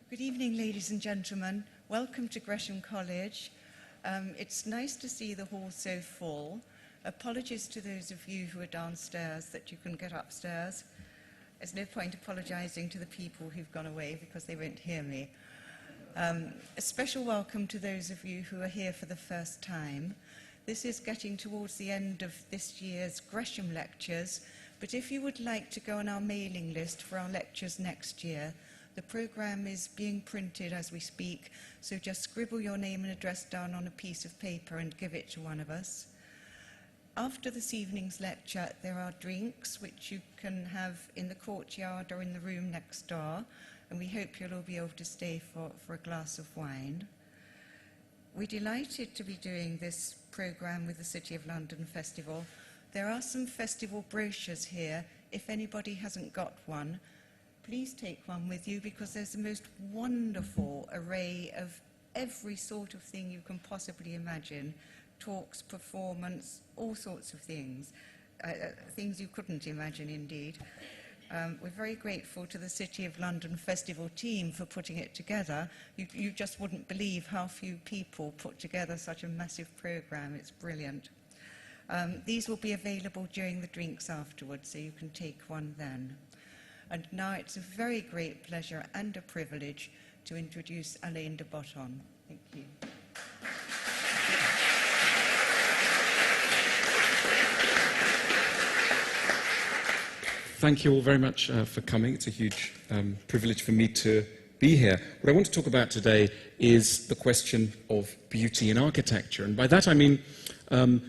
Good evening, ladies and gentlemen. Welcome to Gresham College. It's nice to see the hall so full. Apologies to those of you who are downstairs that you can get upstairs. There's no point apologising to the people who've gone away because they won't hear me. A special welcome to those of you who are here for the first time. This is getting towards the end of this year's Gresham lectures, but if you would like to go on our mailing list for our lectures next year, the programme is being printed as we speak, so just scribble your name and address down on a piece of paper and give it to one of us. After this evening's lecture, there are drinks which you can have in the courtyard or in the room next door, and we hope you'll all be able to stay for a glass of wine. We're delighted to be doing this programme with the City of London Festival. There are some festival brochures here. If anybody hasn't got one, please take one with you, because there's the most wonderful array of every sort of thing you can possibly imagine. Talks, performance, all sorts of things. Things you couldn't imagine, indeed. We're very grateful to the City of London Festival team for putting it together. You just wouldn't believe how few people put together such a massive programme. It's brilliant. These will be available during the drinks afterwards, so you can take one then. And now it's a very great pleasure and a privilege to introduce Alain de Botton. Thank you. Thank you all very much for coming. It's a huge privilege for me to be here. What I want to talk about today is the question of beauty in architecture. And by that I mean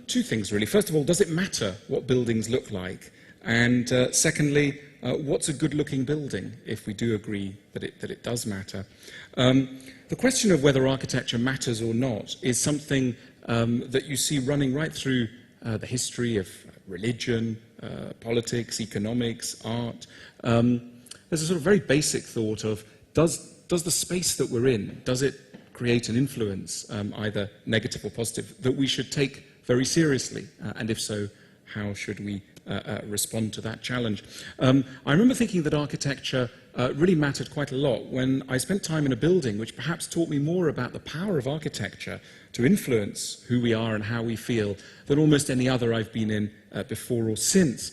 two things, really. First of all, does it matter what buildings look like? And secondly, what's a good-looking building, if we do agree that it does matter? The question of whether architecture matters or not is something that you see running right through the history of religion, politics, economics, art. There's a sort of very basic thought of, does the space that we're in, does it create an influence, either negative or positive, that we should take very seriously? And if so, how should we respond to that challenge? I remember thinking that architecture really mattered quite a lot when I spent time in a building which perhaps taught me more about the power of architecture to influence who we are and how we feel than almost any other I've been in before or since.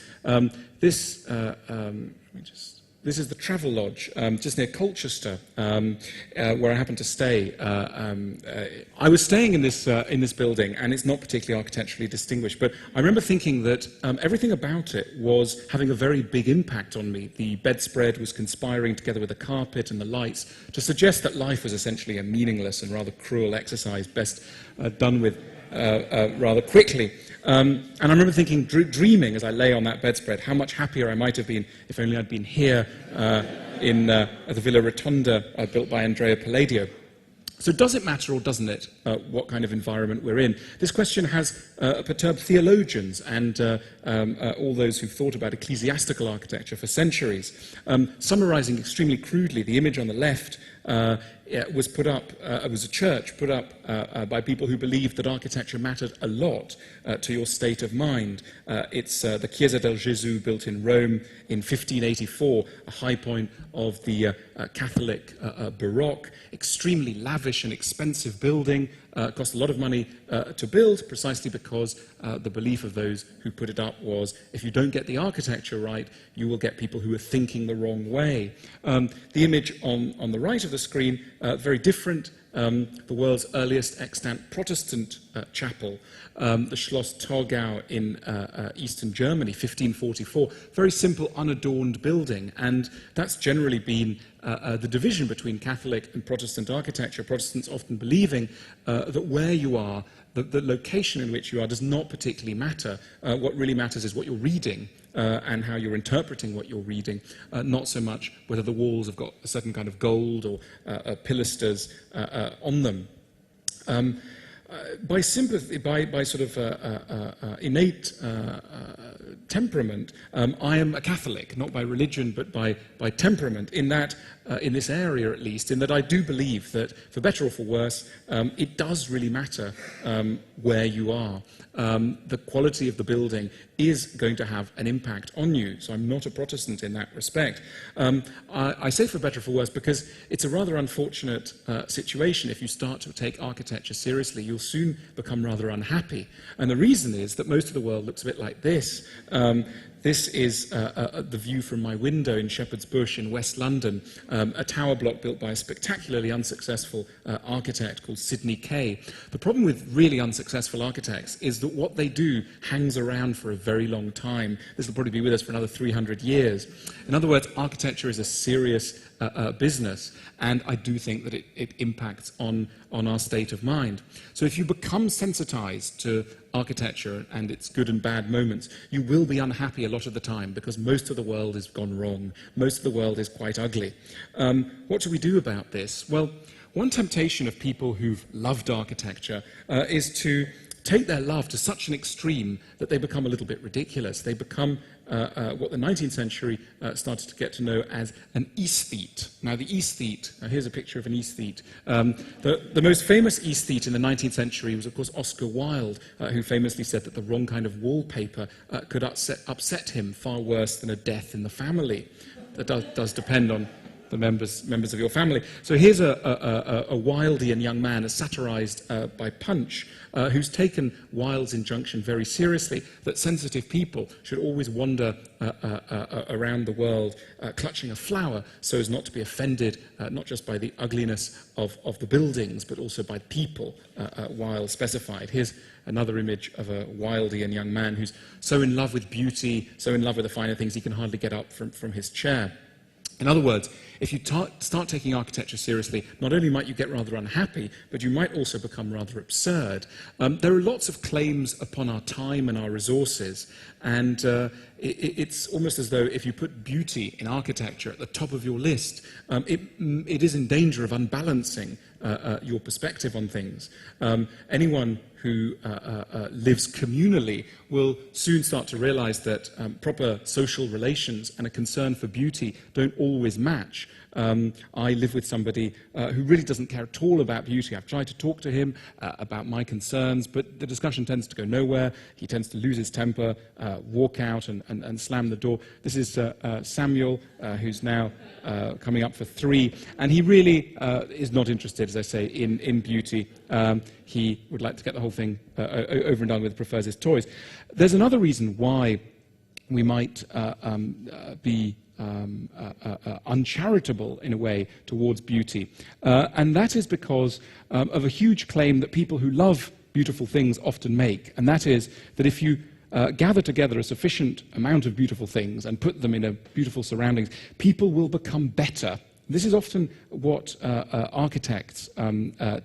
This is the Travelodge, just near Colchester, where I happen to stay. I was staying in this building, and it's not particularly architecturally distinguished, but I remember thinking that everything about it was having a very big impact on me. The bedspread was conspiring, together with the carpet and the lights, to suggest that life was essentially a meaningless and rather cruel exercise, best done with rather quickly. And I remember thinking, dreaming as I lay on that bedspread, how much happier I might have been if only I'd been here at the Villa Rotonda built by Andrea Palladio. So does it matter or doesn't it what kind of environment we're in? This question has perturbed theologians and all those who've thought about ecclesiastical architecture for centuries. Summarizing extremely crudely, the image on the left was put up, it was a church put up by people who believed that architecture mattered a lot to your state of mind. It's the Chiesa del Gesù, built in Rome in 1584, a high point of the Catholic Baroque, extremely lavish and expensive building, cost a lot of money to build, precisely because the belief of those who put it up was, if you don't get the architecture right, you will get people who are thinking the wrong way. The image on the right of the screen, very different. The world's earliest extant Protestant chapel, the Schloss Torgau in eastern Germany, 1544. Very simple, unadorned building, and that's generally been the division between Catholic and Protestant architecture. Protestants often believing that where you are, the location in which you are does not particularly matter. What really matters is what you're reading and how you're interpreting what you're reading, not so much whether the walls have got a certain kind of gold or pilasters on them. by sympathy, by sort of innate temperament, I am a Catholic, not by religion, but by temperament, in that, in this area at least, in that I do believe that, for better or for worse, it does really matter where you are. The quality of the building is going to have an impact on you, so I'm not a Protestant in that respect. I say for better or for worse because it's a rather unfortunate situation. If you start to take architecture seriously, you'll soon become rather unhappy. And the reason is that most of the world looks a bit like this. This is the view from my window in Shepherd's Bush in West London, a tower block built by a spectacularly unsuccessful architect called Sidney Kay. The problem with really unsuccessful architects is that what they do hangs around for a very long time. This will probably be with us for another 300 years. In other words, architecture is a serious business, and I do think that it impacts on our state of mind. So if you become sensitized to architecture and its good and bad moments, you will be unhappy a lot of the time because most of the world has gone wrong. Most of the world is quite ugly. What do we do about this? Well, one temptation of people who've loved architecture is to take their love to such an extreme that they become a little bit ridiculous. They become what the 19th century started to get to know as an aesthete. Now, the aesthete, here's a picture of an aesthete. The most famous aesthete in the 19th century was, of course, Oscar Wilde, who famously said that the wrong kind of wallpaper could upset him far worse than a death in the family. That does depend on the members of your family. So here's a Wildean young man, as satirized by Punch, who's taken Wilde's injunction very seriously, that sensitive people should always wander around the world clutching a flower so as not to be offended, not just by the ugliness of the buildings, but also by people, Wilde specified. Here's another image of a Wildean young man who's so in love with beauty, so in love with the finer things, he can hardly get up from his chair. In other words, if you start taking architecture seriously, not only might you get rather unhappy, but you might also become rather absurd. There are lots of claims upon our time and our resources, and it's almost as though if you put beauty in architecture at the top of your list, it is in danger of unbalancing your perspective on things. Anyone who lives communally will soon start to realize that proper social relations and a concern for beauty don't always match. I live with somebody who really doesn't care at all about beauty. I've tried to talk to him about my concerns, but the discussion tends to go nowhere. He tends to lose his temper, walk out and slam the door. This is Samuel, who's now coming up for 3, and he really is not interested, as I say, in beauty. He would like to get the whole thing over and done with, prefers his toys. There's another reason why we might be uncharitable in a way towards beauty, and that is because of a huge claim that people who love beautiful things often make, and that is that if you gather together a sufficient amount of beautiful things and put them in a beautiful surroundings, people will become better. This is often what architects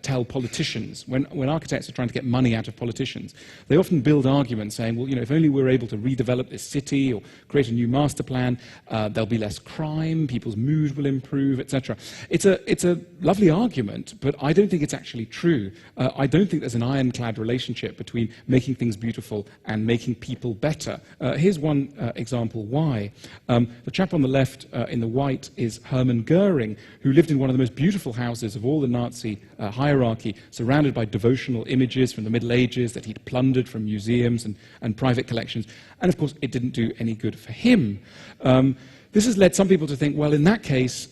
tell politicians. When architects are trying to get money out of politicians, they often build arguments saying, well, you know, if only we're able to redevelop this city or create a new master plan, there'll be less crime, people's mood will improve, etc. It's a lovely argument, but I don't think it's actually true. I don't think there's an ironclad relationship between making things beautiful and making people better. Here's one example why. The chap on the left in the white is Hermann Goering, who lived in one of the most beautiful houses of all the Nazi hierarchy, surrounded by devotional images from the Middle Ages that he'd plundered from museums and private collections. And of course, it didn't do any good for him. This has led some people to think, well, in that case,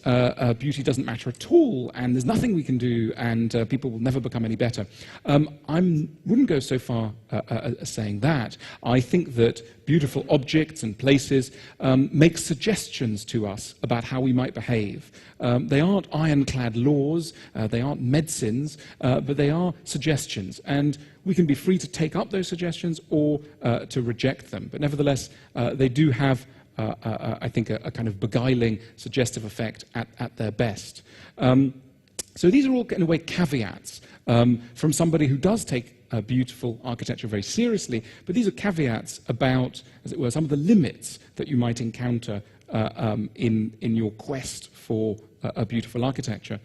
beauty doesn't matter at all, and there's nothing we can do, and people will never become any better. I wouldn't go so far as saying that. I think that beautiful objects and places make suggestions to us about how we might behave. They aren't ironclad laws, they aren't medicines, but they are suggestions, and we can be free to take up those suggestions or to reject them. But nevertheless, they do have I think, a kind of beguiling, suggestive effect at their best. So these are all, in a way, caveats from somebody who does take beautiful architecture very seriously, but these are caveats about, as it were, some of the limits that you might encounter in your quest for a beautiful architecture.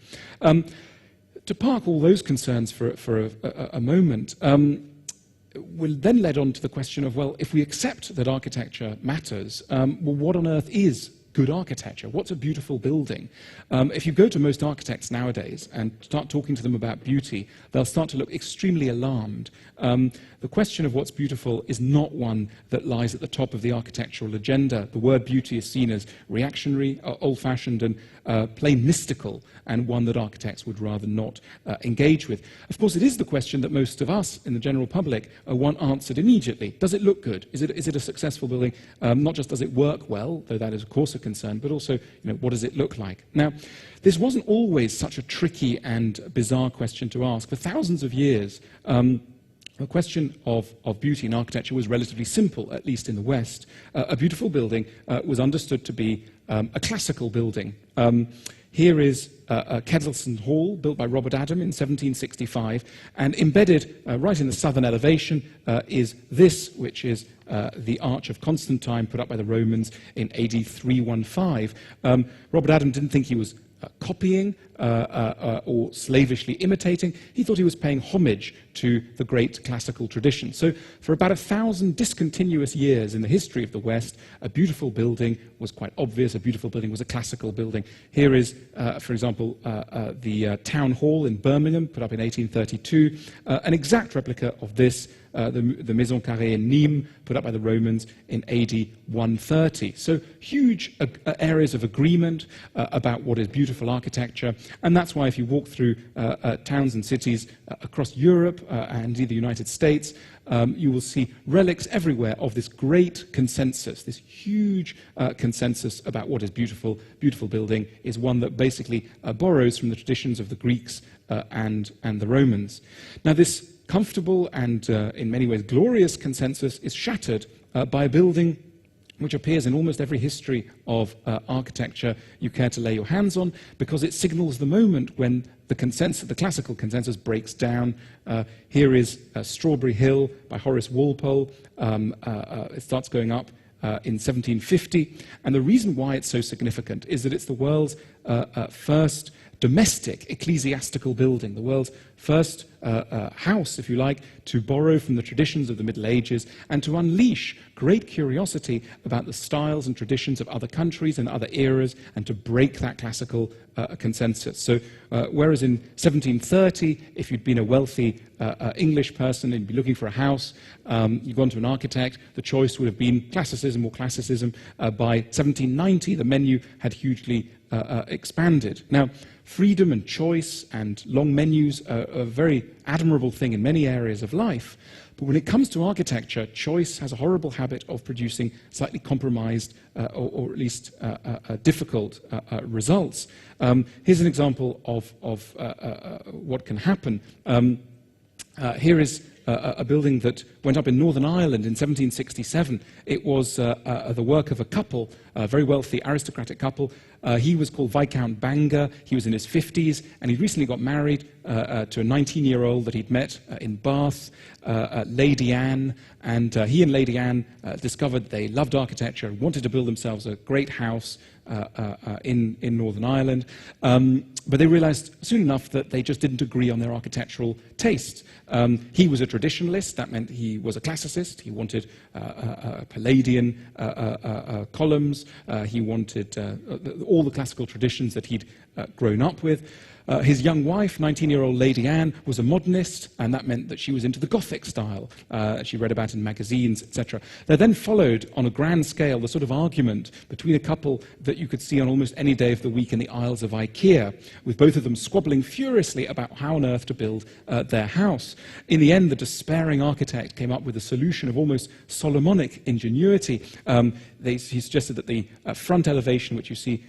to park all those concerns for a moment, we're then led on to the question of, well, if we accept that architecture matters, well, what on earth is good architecture? What's a beautiful building? If you go to most architects nowadays and start talking to them about beauty, they'll start to look extremely alarmed. The question of what's beautiful is not one that lies at the top of the architectural agenda. The word beauty is seen as reactionary, old-fashioned, and plain mystical, and one that architects would rather not engage with. Of course, it is the question that most of us in the general public want answered immediately. Does it look good? Is it a successful building? Not just does it work well, though that is of course a concern, but also, what does it look like? Now, this wasn't always such a tricky and bizarre question to ask. For thousands of years, the question of beauty in architecture was relatively simple, at least in the West. A beautiful building was understood to be a classical building. Here is Kedleston Hall, built by Robert Adam in 1765, and embedded right in the southern elevation is this, which is the Arch of Constantine, put up by the Romans in AD 315. Robert Adam didn't think he was copying or slavishly imitating. He thought he was paying homage to the great classical tradition. So for about 1,000 discontinuous years in the history of the West, a beautiful building was quite obvious. A beautiful building was a classical building. Here is, for example, the Town Hall in Birmingham, put up in 1832, an exact replica of this, the Maison Carrée in Nîmes, put up by the Romans in AD 130. So huge areas of agreement about what is beautiful architecture, and that's why if you walk through towns and cities across Europe and indeed the United States, you will see relics everywhere of this great consensus, this huge consensus about what is beautiful. Beautiful building is one that basically borrows from the traditions of the Greeks and the Romans. Now, this comfortable and in many ways glorious consensus is shattered by a building which appears in almost every history of architecture you care to lay your hands on, because it signals the moment when the classical consensus breaks down. Here is Strawberry Hill by Horace Walpole. It starts going up in 1750, and the reason why it's so significant is that it's the world's first domestic ecclesiastical building, the world's first house, if you like, to borrow from the traditions of the Middle Ages and to unleash great curiosity about the styles and traditions of other countries and other eras, and to break that classical consensus. So whereas in 1730, if you'd been a wealthy English person and you'd be looking for a house, you'd gone to an architect, the choice would have been classicism or classicism. By 1790, the menu had hugely expanded. Now, freedom and choice and long menus are a very admirable thing in many areas of life, but when it comes to architecture, choice has a horrible habit of producing slightly compromised or at least difficult results. Here's an example of what can happen. Here is a building that went up in Northern Ireland in 1767. It was the work of a couple, a very wealthy aristocratic couple. He was called Viscount Bangor. He was in his 50s, and he recently got married to a 19-year-old that he'd met in Bath, Lady Anne, and he and Lady Anne discovered they loved architecture and wanted to build themselves a great house in Northern Ireland. But they realized soon enough that they just didn't agree on their architectural tastes. He was a traditionalist. That meant he was a classicist. He wanted Palladian columns. He wanted all the classical traditions that he'd grown up with. His young wife, 19-year-old Lady Anne, was a modernist, and that meant that she was into the Gothic style. She read about in magazines, etc. There then followed, on a grand scale, the sort of argument between a couple that you could see on almost any day of the week in the aisles of IKEA, with both of them squabbling furiously about how on earth to build their house. In the end, the despairing architect came up with a solution of almost Solomonic ingenuity. He suggested that the front elevation, which you see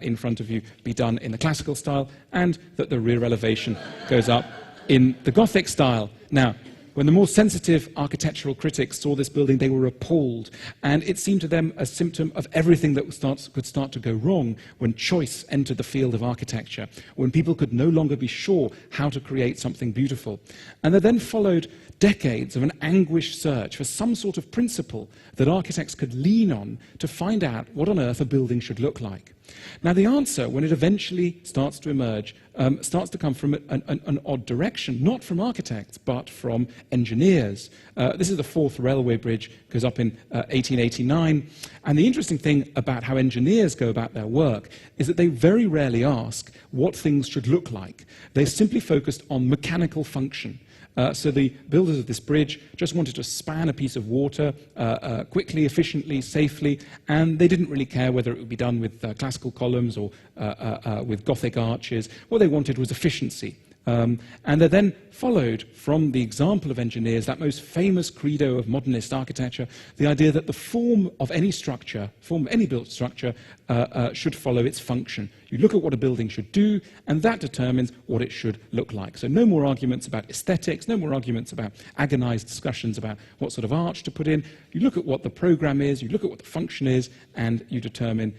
in front of you, be done in the classical style, and that the rear elevation goes up in the Gothic style. Now, when the more sensitive architectural critics saw this building, they were appalled, and it seemed to them a symptom of everything that could start to go wrong when choice entered the field of architecture, when people could no longer be sure how to create something beautiful. And there then followed decades of an anguished search for some sort of principle that architects could lean on to find out what on earth a building should look like. Now, the answer, when it eventually starts to emerge, starts to come from an odd direction, not from architects, but from engineers. This is the Forth Railway Bridge, goes up in 1889. And the interesting thing about how engineers go about their work is that they very rarely ask what things should look like. They're simply focused on mechanical function. So the builders of this bridge just wanted to span a piece of water quickly, efficiently, safely, and they didn't really care whether it would be done with classical columns or with Gothic arches. What they wanted was efficiency. And they then followed from the example of engineers, that most famous credo of modernist architecture, the idea that the form of any structure, form of any built structure, should follow its function. You look at what a building should do, and that determines what it should look like. So no more arguments about aesthetics, no more arguments about agonized discussions about what sort of arch to put in. You look at what the program is, you look at what the function is, and you determine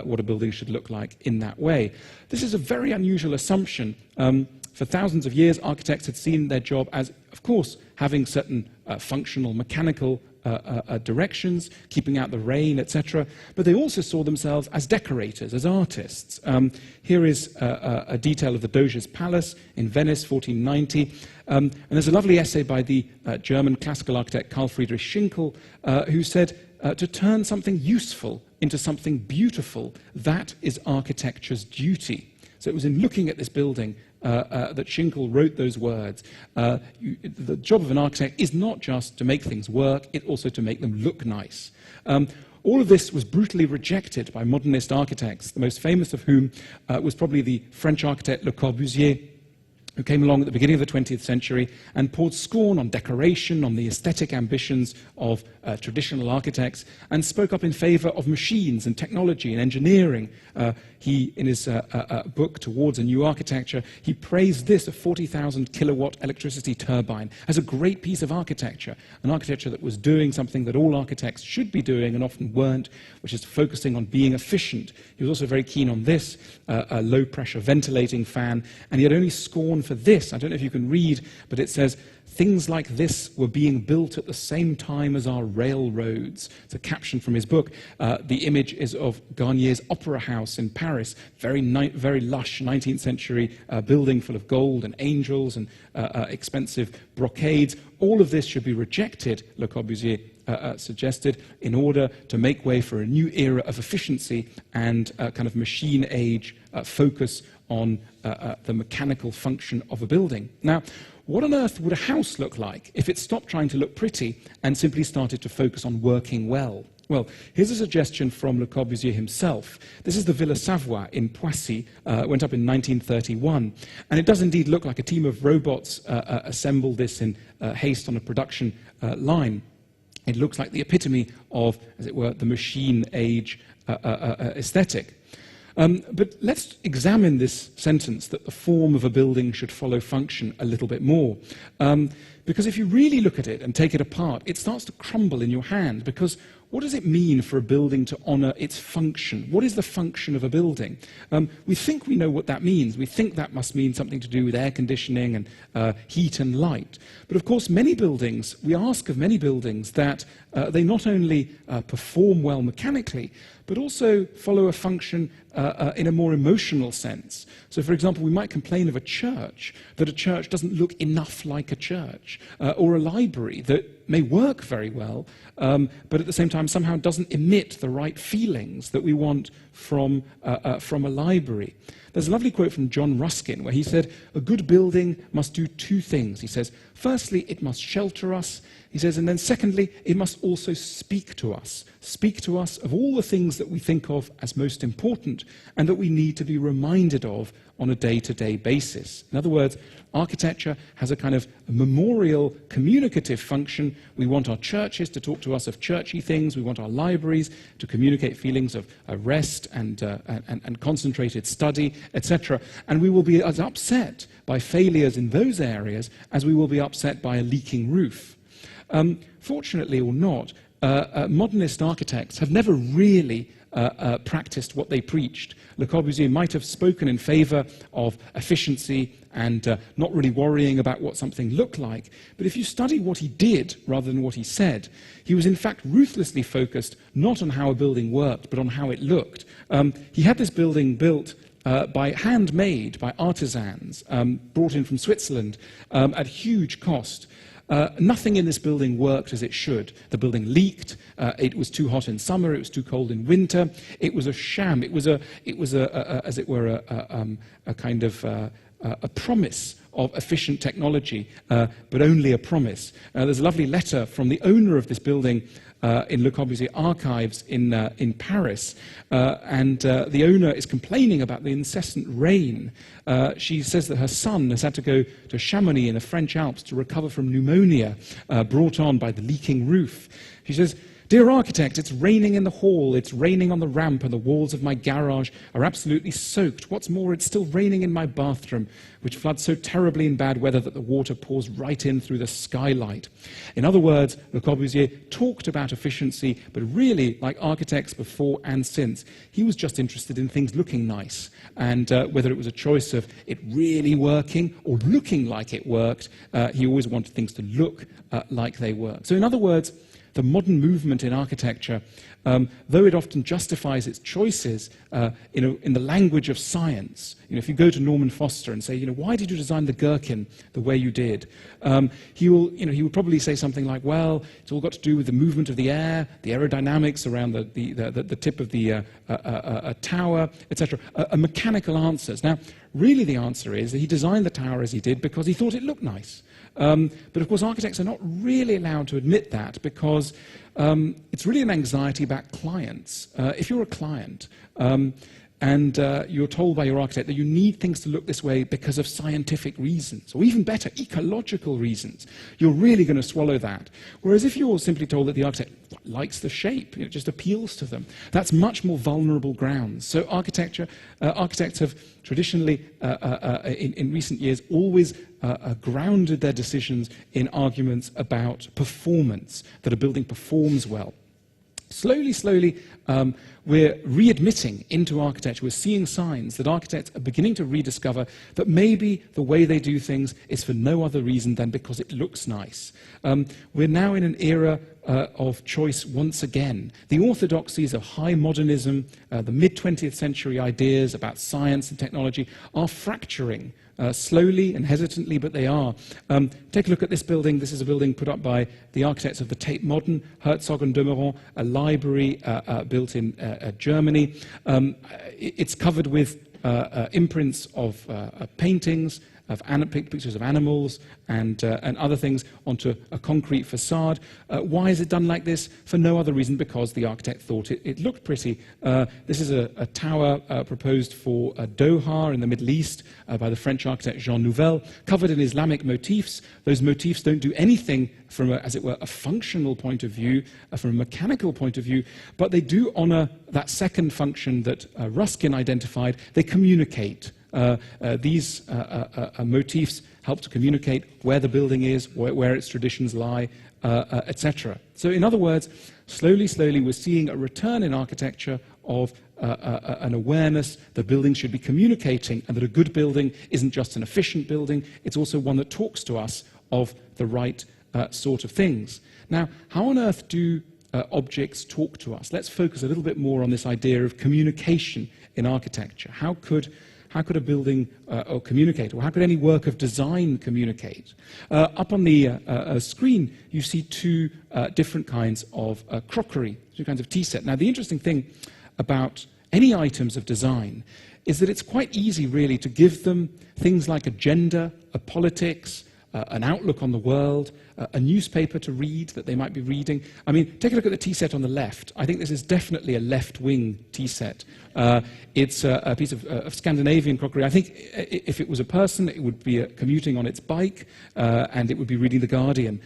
what a building should look like in that way. This is a very unusual assumption. For thousands of years, architects had seen their job as, of course, having certain functional, mechanical directions, keeping out the rain, etc. But they also saw themselves as decorators, as artists. Here is a detail of the Doge's Palace in Venice, 1490. And there's a lovely essay by the German classical architect Carl Friedrich Schinkel, who said, to turn something useful into something beautiful, that is architecture's duty. So it was in looking at this building that Schinkel wrote those words. The job of an architect is not just to make things work, it's also to make them look nice. All of this was brutally rejected by modernist architects, the most famous of whom was probably the French architect Le Corbusier, who came along at the beginning of the 20th century and poured scorn on decoration, on the aesthetic ambitions of traditional architects, and spoke up in favor of machines and technology and engineering. He, in his book, Towards a New Architecture, he praised this, a 40,000 kilowatt electricity turbine, as a great piece of architecture, an architecture that was doing something that all architects should be doing and often weren't, which is focusing on being efficient. He was also very keen on this, a low-pressure ventilating fan, and he had only scorn for this. I don't know if you can read, but it says, things like this were being built at the same time as our railroads. It's a caption from his book. The image is of Garnier's Opera House in Paris, very lush 19th century building full of gold and angels and expensive brocades. All of this should be rejected, Le Corbusier suggested, in order to make way for a new era of efficiency and kind of machine age focus on the mechanical function of a building. Now, what on earth would a house look like if it stopped trying to look pretty and simply started to focus on working well? Well, here's a suggestion from Le Corbusier himself. This is the Villa Savoie in Poissy, went up in 1931. And it does indeed look like a team of robots assembled this in haste on a production line. It looks like the epitome of, as it were, the machine age aesthetic. But let's examine this sentence, that the form of a building should follow function, a little bit more. Because if you really look at it and take it apart, it starts to crumble in your hand. Because what does it mean for a building to honour its function? What is the function of a building? We think we know what that means. We think that must mean something to do with air conditioning and heat and light. But of course, many buildings, we ask of many buildings that they not only perform well mechanically, but also follow a function in a more emotional sense. So, for example, we might complain of a church, that a church doesn't look enough like a church, or a library that may work very well, but at the same time somehow doesn't emit the right feelings that we want from a library. There's a lovely quote from John Ruskin where he said, a good building must do two things. He says, firstly, it must shelter us. He says, and then secondly, it must also speak to us of all the things that we think of as most important and that we need to be reminded of on a day-to-day basis. In other words, architecture has a kind of memorial, communicative function. We want our churches to talk to us of churchy things. We want our libraries to communicate feelings of rest and concentrated study, etc. And we will be as upset by failures in those areas as we will be upset by a leaking roof. Fortunately or not, modernist architects have never really practiced what they preached. Le Corbusier might have spoken in favor of efficiency and not really worrying about what something looked like. But if you study what he did rather than what he said, he was in fact ruthlessly focused not on how a building worked, but on how it looked. He had this building built by handmade, by artisans, brought in from Switzerland at huge cost. Nothing in this building worked as it should. The building leaked. It was too hot in summer. It was too cold in winter. It was a sham. It was as it were, a kind of a promise of efficient technology, but only a promise. There's a lovely letter from the owner of this building in Le Corbusier archives in Paris, and the owner is complaining about the incessant rain. She says that her son has had to go to Chamonix in the French Alps to recover from pneumonia brought on by the leaking roof. She says, "Dear architect, it's raining in the hall, it's raining on the ramp, and the walls of my garage are absolutely soaked. What's more, it's still raining in my bathroom, which floods so terribly in bad weather that the water pours right in through the skylight." In other words, Le Corbusier talked about efficiency, but really, like architects before and since, he was just interested in things looking nice. And whether it was a choice of it really working or looking like it worked, he always wanted things to look like they worked. So in other words, the modern movement in architecture, though it often justifies its choices in the language of science. If you go to Norman Foster and say, why did you design the Gherkin the way you did? He will probably say something like, well, it's all got to do with the movement of the air, the aerodynamics around the tip of the tower, etc. Mechanical answers. Now, really the answer is that he designed the tower as he did because he thought it looked nice. But of course, architects are not really allowed to admit that because it's really an anxiety about clients. If you're a client and you're told by your architect that you need things to look this way because of scientific reasons, or even better, ecological reasons, you're really going to swallow that. Whereas if you're simply told that the architect likes the shape, it just appeals to them, that's much more vulnerable grounds. So architects have traditionally, in recent years, always grounded their decisions in arguments about performance, that a building performs well. Slowly, we're readmitting into architecture. We're seeing signs that architects are beginning to rediscover that maybe the way they do things is for no other reason than because it looks nice. We're now in an era of choice once again. The orthodoxies of high modernism, the mid-20th century ideas about science and technology are fracturing. Slowly and hesitantly, but they are. Take a look at this building. This is a building put up by the architects of the Tate Modern, Herzog and de Meuron, a library built in Germany. It's covered with imprints of paintings, of pictures of animals and other things onto a concrete facade. Why is it done like this? For no other reason because the architect thought it looked pretty. This is a tower proposed for Doha in the Middle East by the French architect Jean Nouvel, covered in Islamic motifs. Those motifs don't do anything from, as it were, a functional point of view, from a mechanical point of view, but they do honor that second function that Ruskin identified. They communicate. These motifs help to communicate where the building is, where its traditions lie, etc. So in other words, slowly we're seeing a return in architecture of an awareness that buildings should be communicating and that a good building isn't just an efficient building, it's also one that talks to us of the right sort of things. Now, how on earth do objects talk to us? Let's focus a little bit more on this idea of communication in architecture. How could a building or communicate, or how could any work of design communicate? Up on the screen, you see two different kinds of crockery, two kinds of tea set. Now, the interesting thing about any items of design is that it's quite easy, really, to give them things like a gender, a politics, an outlook on the world, a newspaper to read that they might be reading. I mean, take a look at the tea set on the left. I think this is definitely a left-wing tea set. It's a piece of Scandinavian crockery. I think if it was a person, it would be commuting on its bike, and it would be reading The Guardian.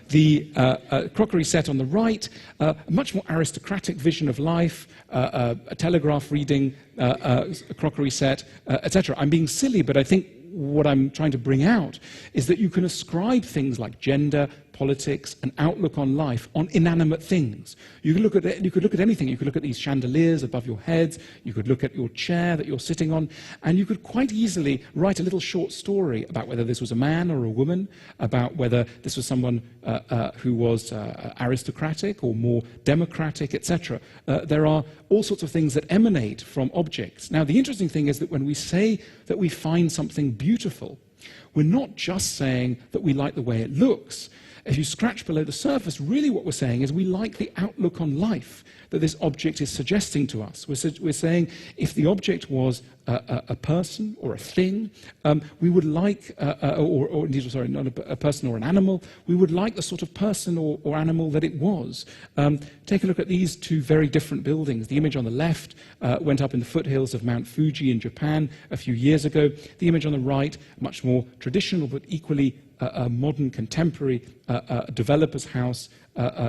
The crockery set on the right, a much more aristocratic vision of life, a telegraph reading, a crockery set, etc. I'm being silly, but I think what I'm trying to bring out is that you can ascribe things like gender, politics, an outlook on life, on inanimate things. You could look at anything. You could look at these chandeliers above your heads. You could look at your chair that you're sitting on, and you could quite easily write a little short story about whether this was a man or a woman, about whether this was someone who was aristocratic or more democratic, etc. There are all sorts of things that emanate from objects. Now, the interesting thing is that when we say that we find something beautiful, we're not just saying that we like the way it looks. If you scratch below the surface, really what we're saying is we like the outlook on life that this object is suggesting to us. We're saying if the object was a person or a thing, we would like, or indeed, sorry, not a person or an animal, we would like the sort of person or animal that it was. Take a look at these two very different buildings. The image on the left went up in the foothills of Mount Fuji in Japan a few years ago. The image on the right, much more traditional but equally a modern, contemporary developer's house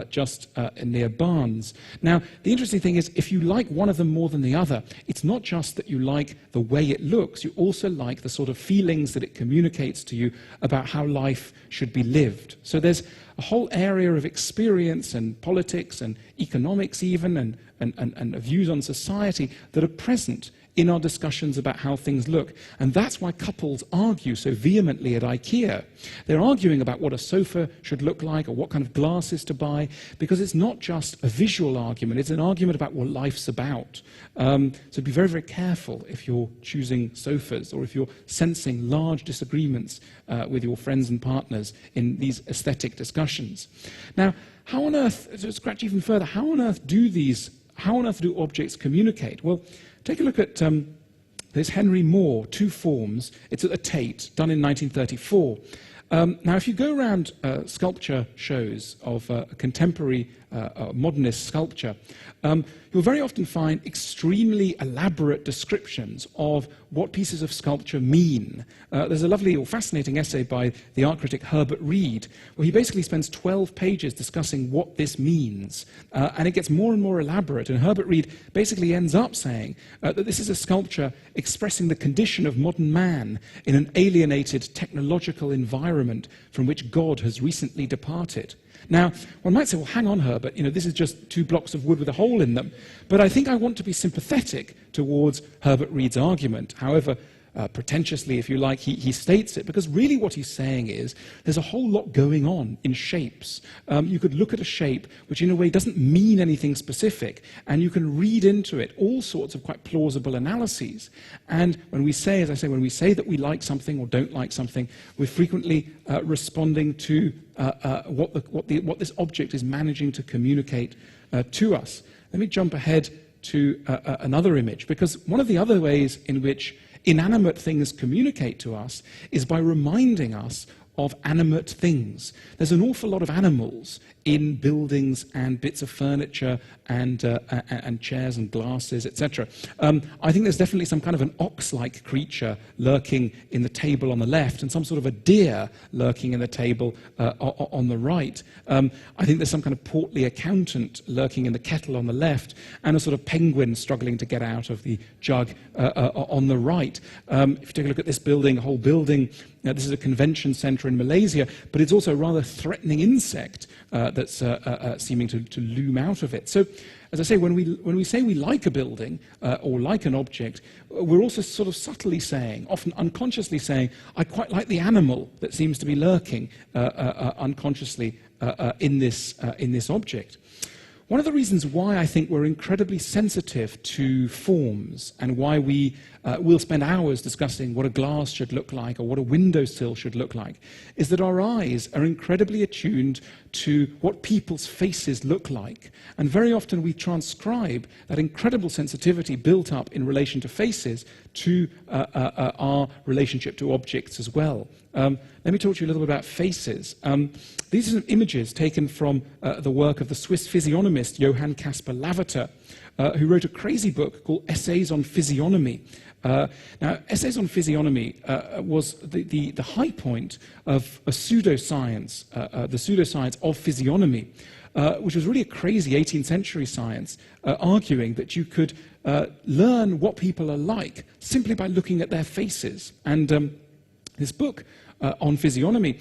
just near Barnes. Now, the interesting thing is, if you like one of them more than the other, it's not just that you like the way it looks, you also like the sort of feelings that it communicates to you about how life should be lived. So there's a whole area of experience and politics and economics even, and views on society that are present in our discussions about how things look. And that's why couples argue so vehemently at IKEA. They're arguing about what a sofa should look like or what kind of glasses to buy, because it's not just a visual argument, it's an argument about what life's about. So be very, very careful if you're choosing sofas or if you're sensing large disagreements with your friends and partners in these aesthetic discussions. Now, how on earth, to scratch even further, how on earth do objects communicate? Well, take a look at there's Henry Moore, Two Forms. It's at the Tate, done in 1934. Now, if you go around sculpture shows of contemporary modernist sculpture, you'll very often find extremely elaborate descriptions of what pieces of sculpture mean. There's a lovely or fascinating essay by the art critic Herbert Reed, where he basically spends 12 pages discussing what this means. And it gets more and more elaborate. And Herbert Reed basically ends up saying that this is a sculpture expressing the condition of modern man in an alienated technological environment from which God has recently departed. Now, one might say, well, hang on, Herbert, this is just 2 blocks of wood with a hole in them. But I think I want to be sympathetic towards Herbert Reed's argument, however pretentiously, if you like, he states it, because really what he's saying is there's a whole lot going on in shapes. You could look at a shape which in a way doesn't mean anything specific, and you can read into it all sorts of quite plausible analyses. And when we say, as I say, when we say that we like something or don't like something, we're frequently responding to what this object is managing to communicate to us. Let me jump ahead to another image, because one of the other ways in which inanimate things communicate to us is by reminding us of animate things. There's an awful lot of animals in buildings and bits of furniture and chairs and glasses, etc. I think there's definitely some kind of an ox-like creature lurking in the table on the left and some sort of a deer lurking in the table on the right. I think there's some kind of portly accountant lurking in the kettle on the left and a sort of penguin struggling to get out of the jug on the right. If you take a look at this building, a whole building, this is a convention center in Malaysia, but it's also a rather threatening insect that's seeming to loom out of it. So, as I say, when we say we like a building or like an object, we're also sort of subtly saying, often unconsciously saying, I quite like the animal that seems to be lurking unconsciously in this object. One of the reasons why I think we're incredibly sensitive to forms and why we will spend hours discussing what a glass should look like or what a windowsill should look like is that our eyes are incredibly attuned to what people's faces look like. And very often we transcribe that incredible sensitivity built up in relation to faces to our relationship to objects as well. Let me talk to you a little bit about faces. These are some images taken from the work of the Swiss physiognomist Johann Caspar Lavater, who wrote a crazy book called Essays on Physiognomy. Now, Essays on Physiognomy was the high point of a pseudoscience, the pseudoscience of physiognomy, which was really a crazy 18th century science, arguing that you could learn what people are like simply by looking at their faces. And this book on physiognomy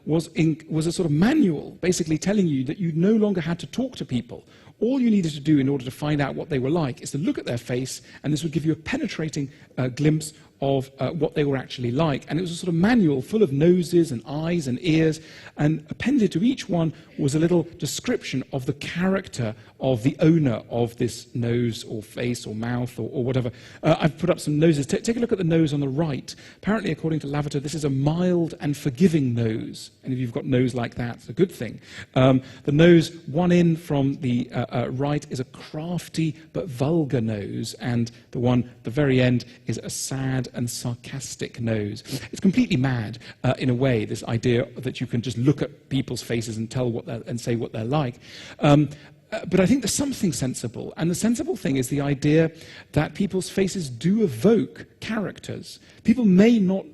was a sort of manual, basically telling you that you no longer had to talk to people. All you needed to do in order to find out what they were like is to look at their face, and this would give you a penetrating glimpse of what they were actually like. And it was a sort of manual full of noses and eyes and ears, and appended to each one was a little description of the character of the owner of this nose or face or mouth or whatever. I've put up some noses. Take a look at the nose on the right. Apparently, according to Lavater, this is a mild and forgiving nose. And if you've got a nose like that, it's a good thing. The nose one in from the right is a crafty but vulgar nose, and the one at the very end is a sad and sarcastic nose. It's completely mad in a way, this idea that you can just look at people's faces and tell what and say what they're like. But I think there's something sensible, and the sensible thing is the idea that people's faces do evoke characters. People may not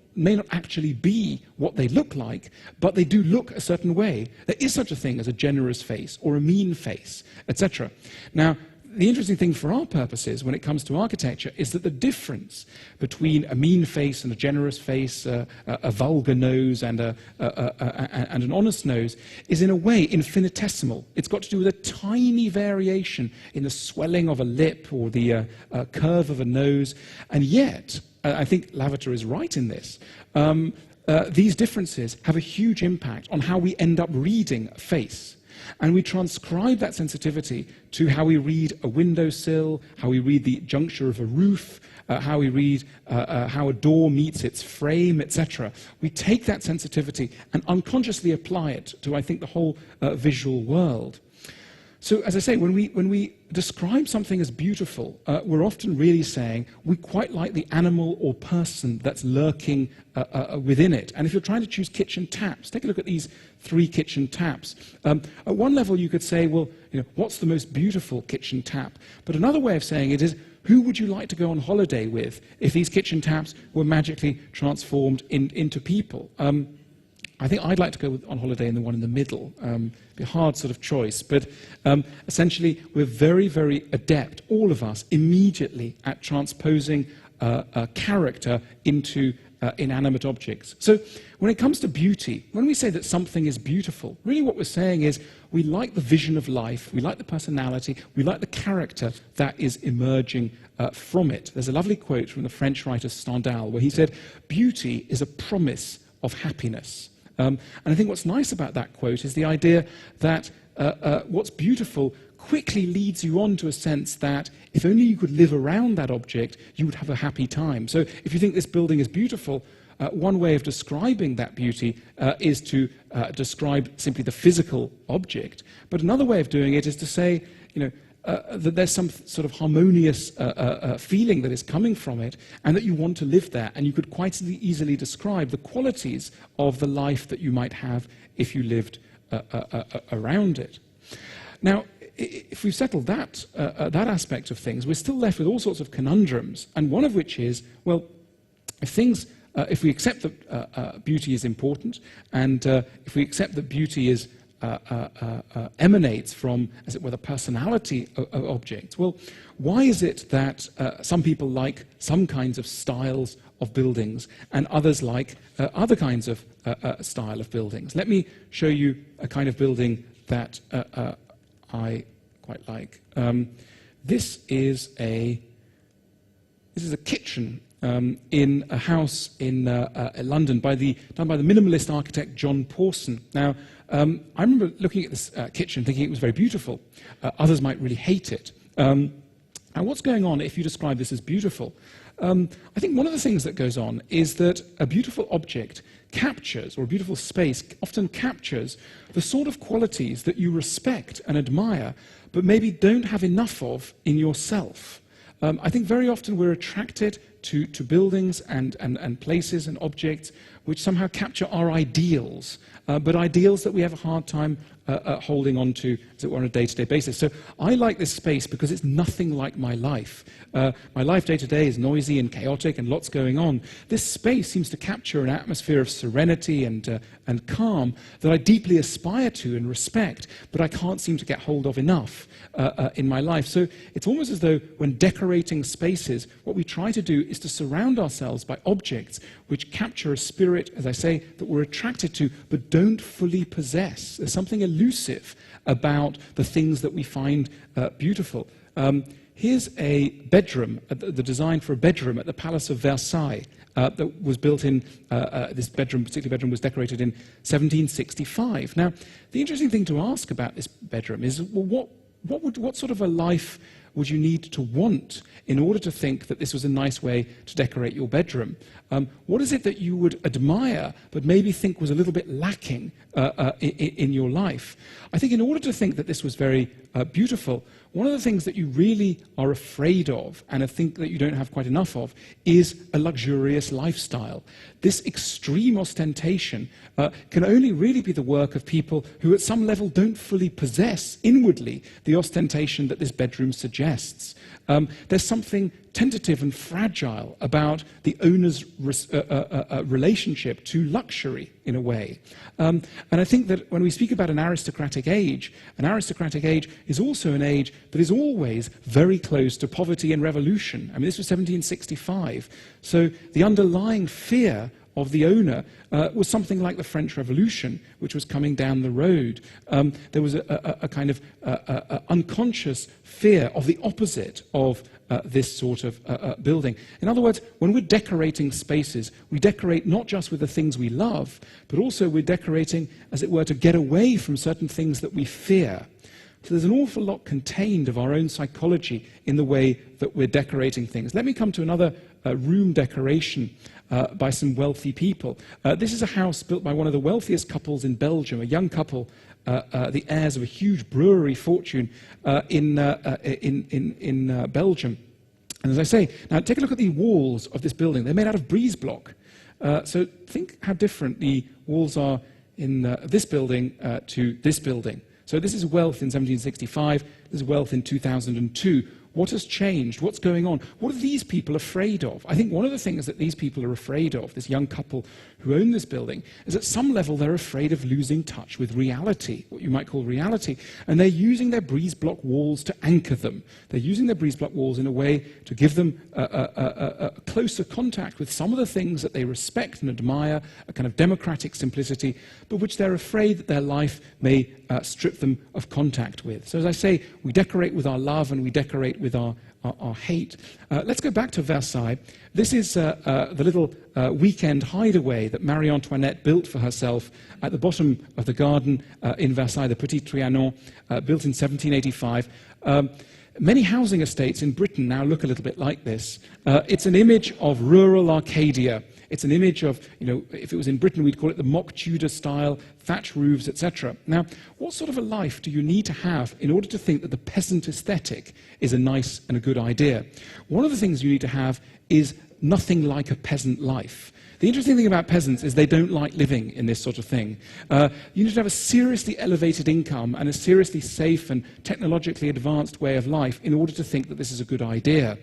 actually be what they look like, but they do look a certain way. There is such a thing as a generous face or a mean face, etc. Now, the interesting thing for our purposes when it comes to architecture is that the difference between a mean face and a generous face, a vulgar nose and an honest nose, is in a way infinitesimal. It's got to do with a tiny variation in the swelling of a lip or the curve of a nose, and yet, I think Lavater is right in this, these differences have a huge impact on how we end up reading a face. And we transcribe that sensitivity to how we read a windowsill, how we read the juncture of a roof, how we read how a door meets its frame, etc. We take that sensitivity and unconsciously apply it to, I think, the whole visual world. So, as I say, when we describe something as beautiful, we're often really saying we quite like the animal or person that's lurking within it. And if you're trying to choose kitchen taps, take a look at these 3 kitchen taps. At one level, you could say, well, what's the most beautiful kitchen tap? But another way of saying it is, who would you like to go on holiday with if these kitchen taps were magically transformed into people? I think I'd like to go on holiday in the one in the middle. Be a hard sort of choice, but essentially we're very, very adept, all of us, immediately at transposing a character into inanimate objects. So when it comes to beauty, when we say that something is beautiful, really what we're saying is we like the vision of life, we like the personality, we like the character that is emerging from it. There's a lovely quote from the French writer Stendhal where he said, "Beauty is a promise of happiness." And I think what's nice about that quote is the idea that what's beautiful quickly leads you on to a sense that if only you could live around that object, you would have a happy time. So if you think this building is beautiful, one way of describing that beauty is to describe simply the physical object. But another way of doing it is to say, that there's some sort of harmonious feeling that is coming from it, and that you want to live there. And you could quite easily describe the qualities of the life that you might have if you lived around it. Now, if we've settled that aspect of things, we're still left with all sorts of conundrums, and one of which is, well, if we accept that beauty is important, and if we accept that beauty is emanates from, as it were, the personality of objects. Well, why is it that some people like some kinds of styles of buildings and others like other kinds of style of buildings? Let me show you a kind of building that I quite like. This is a kitchen in a house in London done by the minimalist architect John Pawson. Now, I remember looking at this kitchen thinking it was very beautiful. Others might really hate it. And what's going on if you describe this as beautiful? I think one of the things that goes on is that a beautiful object captures, or a beautiful space often captures, the sort of qualities that you respect and admire, but maybe don't have enough of in yourself. I think very often we're attracted to buildings and places and objects which somehow capture our ideals, but ideals that we have a hard time holding on to, as it were, on a day-to-day basis. So I like this space because it's nothing like my life. My life day-to-day is noisy and chaotic and lots going on. This space seems to capture an atmosphere of serenity and calm that I deeply aspire to and respect, but I can't seem to get hold of enough in my life. So it's almost as though when decorating spaces, what we try to do is to surround ourselves by objects which capture a spirit, as I say, that we're attracted to, but don't fully possess. There's something elusive about the things that we find beautiful. Here's a bedroom, the design for a bedroom at the Palace of Versailles that was built in, this particular bedroom was decorated in 1765. Now, the interesting thing to ask about this bedroom is, well, what sort of a life would you need to want in order to think that this was a nice way to decorate your bedroom? What is it that you would admire but maybe think was a little bit lacking in your life? I think in order to think that this was very beautiful, one of the things that you really are afraid of, and I think that you don't have quite enough of, is a luxurious lifestyle. This extreme ostentation can only really be the work of people who at some level don't fully possess inwardly the ostentation that this bedroom suggests. There's something tentative and fragile about the owner's relationship to luxury, in a way. And I think that when we speak about an aristocratic age is also an age that is always very close to poverty and revolution. I mean, this was 1765. So the underlying fear of the owner was something like the French Revolution, which was coming down the road. There was a kind of unconscious fear of the opposite of this sort of building. In other words, when we're decorating spaces, we decorate not just with the things we love, but also we're decorating, as it were, to get away from certain things that we fear. So there's an awful lot contained of our own psychology in the way that we're decorating things. Let me come to another room decoration by some wealthy people. This is a house built by one of the wealthiest couples in Belgium, a young couple, the heirs of a huge brewery fortune in Belgium. And as I say, now take a look at the walls of this building. They're made out of breeze block. So think how different the walls are in this building to this building. So this is wealth in 1765, this is wealth in 2002. What has changed? What's going on? What are these people afraid of? I think one of the things that these people are afraid of, this young couple who own this building, is at some level they're afraid of losing touch with reality, what you might call reality. And they're using their breeze block walls to anchor them. They're using their breeze block walls in a way to give them a closer contact with some of the things that they respect and admire, a kind of democratic simplicity, but which they're afraid that their life may strip them of contact with. So as I say, we decorate with our love and we decorate with our hate. Let's go back to Versailles. This is the little weekend hideaway that Marie Antoinette built for herself at the bottom of the garden in Versailles, the Petit Trianon, built in 1785. Many housing estates in Britain now look a little bit like this. It's an image of rural Arcadia. It's an image of, if it was in Britain, we'd call it the mock Tudor style, thatch roofs, etc. Now, what sort of a life do you need to have in order to think that the peasant aesthetic is a nice and a good idea? One of the things you need to have is nothing like a peasant life. The interesting thing about peasants is they don't like living in this sort of thing. You need to have a seriously elevated income and a seriously safe and technologically advanced way of life in order to think that this is a good idea.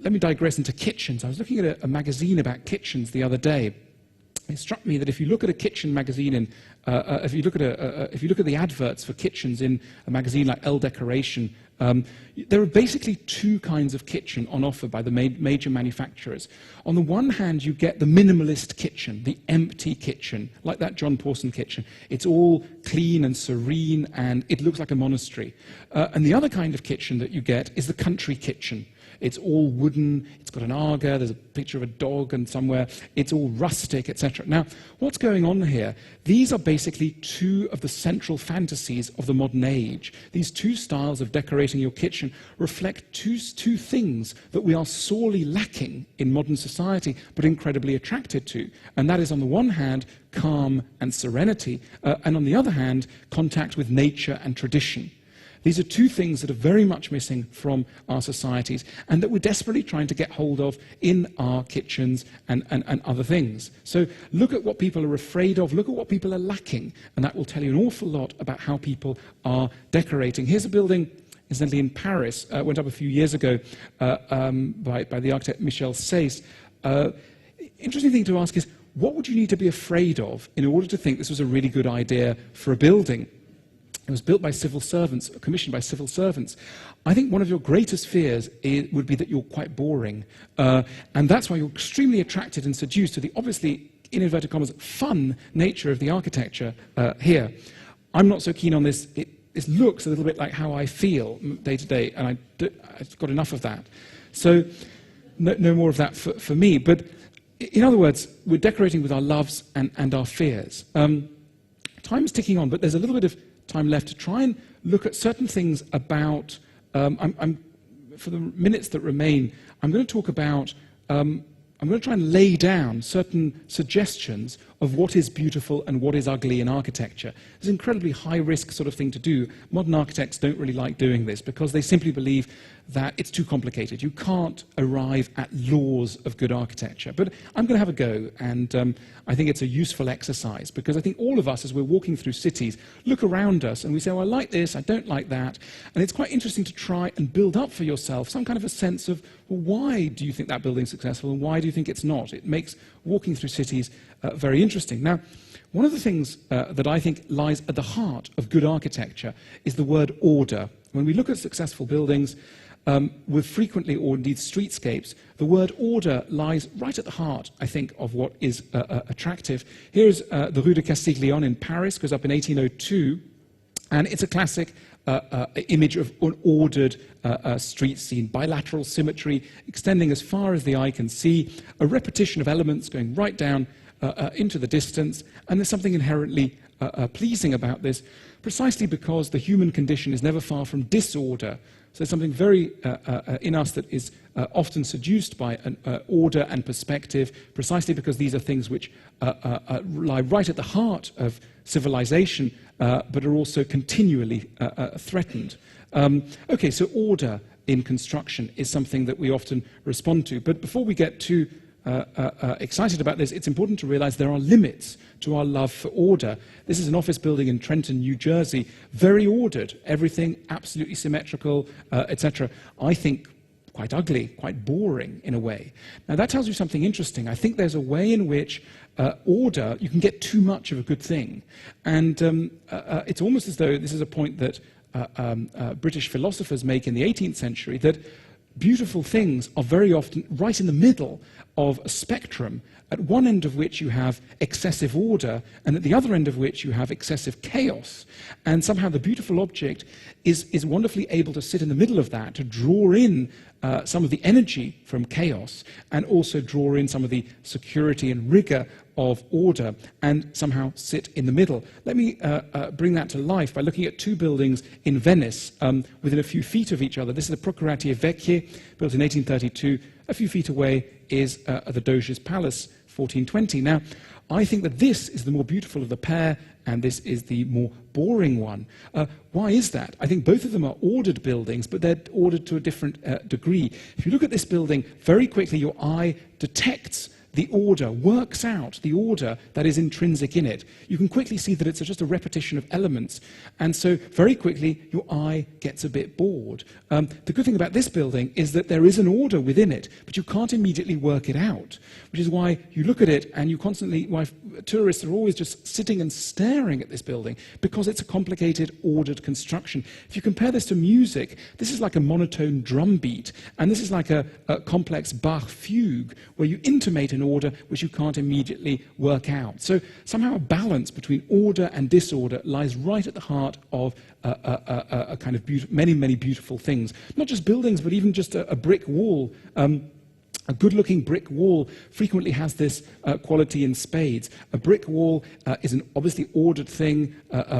Let me digress into kitchens. I was looking at a magazine about kitchens the other day. It struck me that if you look at a kitchen magazine, and if you look at the adverts for kitchens in a magazine like Elle Decoration, there are basically two kinds of kitchen on offer by the major manufacturers. On the one hand, you get the minimalist kitchen, the empty kitchen, like that John Pawson kitchen. It's all clean and serene, and it looks like a monastery. And the other kind of kitchen that you get is the country kitchen. It's all wooden, it's got an Aga, there's a picture of a dog and somewhere, it's all rustic, etc. Now, what's going on here? These are basically two of the central fantasies of the modern age. These two styles of decorating your kitchen reflect two things that we are sorely lacking in modern society, but incredibly attracted to. And that is, on the one hand, calm and serenity, and on the other hand, contact with nature and tradition. These are two things that are very much missing from our societies and that we're desperately trying to get hold of in our kitchens and other things. So look at what people are afraid of, look at what people are lacking, and that will tell you an awful lot about how people are decorating. Here's a building, incidentally, in Paris, went up a few years ago by the architect Michel Seyss. Interesting thing to ask is, what would you need to be afraid of in order to think this was a really good idea for a building? It was built by civil servants, commissioned by civil servants. I think one of your greatest fears would be that you're quite boring. And that's why you're extremely attracted and seduced to the obviously, in inverted commas, fun nature of the architecture here. I'm not so keen on this. It looks a little bit like how I feel day to day, and I've got enough of that. So no more of that for me. But in other words, we're decorating with our loves and our fears. Time's ticking on, but there's a little bit of time left to try and look at certain things about, for the minutes that remain, I'm going to talk about, I'm going to try and lay down certain suggestions of what is beautiful and what is ugly in architecture. It's an incredibly high-risk sort of thing to do. Modern architects don't really like doing this because they simply believe that it's too complicated. You can't arrive at laws of good architecture. But I'm going to have a go, and I think it's a useful exercise because I think all of us, as we're walking through cities, look around us and we say, oh, I like this, I don't like that. And it's quite interesting to try and build up for yourself some kind of a sense of, well, why do you think that building's successful and why do you think it's not? It makes walking through cities very interesting. Now, one of the things that I think lies at the heart of good architecture is the word order. When we look at successful buildings, with frequently, or indeed streetscapes, the word order lies right at the heart, I think, of what is attractive. Here's the Rue de Castiglione in Paris, goes up in 1802, and it's a classic image of an ordered street scene, bilateral symmetry extending as far as the eye can see, a repetition of elements going right down into the distance, and there's something inherently pleasing about this, precisely because the human condition is never far from disorder. So there's something very in us that is often seduced by order and perspective, precisely because these are things which lie right at the heart of civilization, but are also continually threatened. Okay, so order in construction is something that we often respond to. But before we get too excited about this, it's important to realize there are limits to our love for order. This is an office building in Trenton, New Jersey, very ordered, everything absolutely symmetrical, etc. I think quite ugly, quite boring in a way. Now that tells you something interesting. I think there's a way in which order, you can get too much of a good thing. And it's almost as though this is a point that British philosophers make in the 18th century, that beautiful things are very often right in the middle of a spectrum, at one end of which you have excessive order, and at the other end of which you have excessive chaos. And somehow the beautiful object is wonderfully able to sit in the middle of that, to draw in some of the energy from chaos, and also draw in some of the security and rigor of order, and somehow sit in the middle. Let me bring that to life by looking at two buildings in Venice, within a few feet of each other. This is the Procuratie Vecchie, built in 1832. A few feet away is the Doge's Palace, 1420. Now, I think that this is the more beautiful of the pair, and this is the more boring one. Why is that? I think both of them are ordered buildings, but they're ordered to a different degree. If you look at this building, very quickly your eye detects the order, works out the order that is intrinsic in it. You can quickly see that it's just a repetition of elements. And so very quickly your eye gets a bit bored. The good thing about this building is that there is an order within it, but you can't immediately work it out, which is why you look at it and you constantly, why tourists are always just sitting and staring at this building, because it's a complicated, ordered construction. If you compare this to music, this is like a monotone drum beat, and this is like a complex Bach fugue, where you intimate an order which you can't immediately work out. So somehow a balance between order and disorder lies right at the heart of a kind of many, many beautiful things. Not just buildings, but even just a brick wall. A good-looking brick wall frequently has this quality in spades. A brick wall is an obviously ordered thing,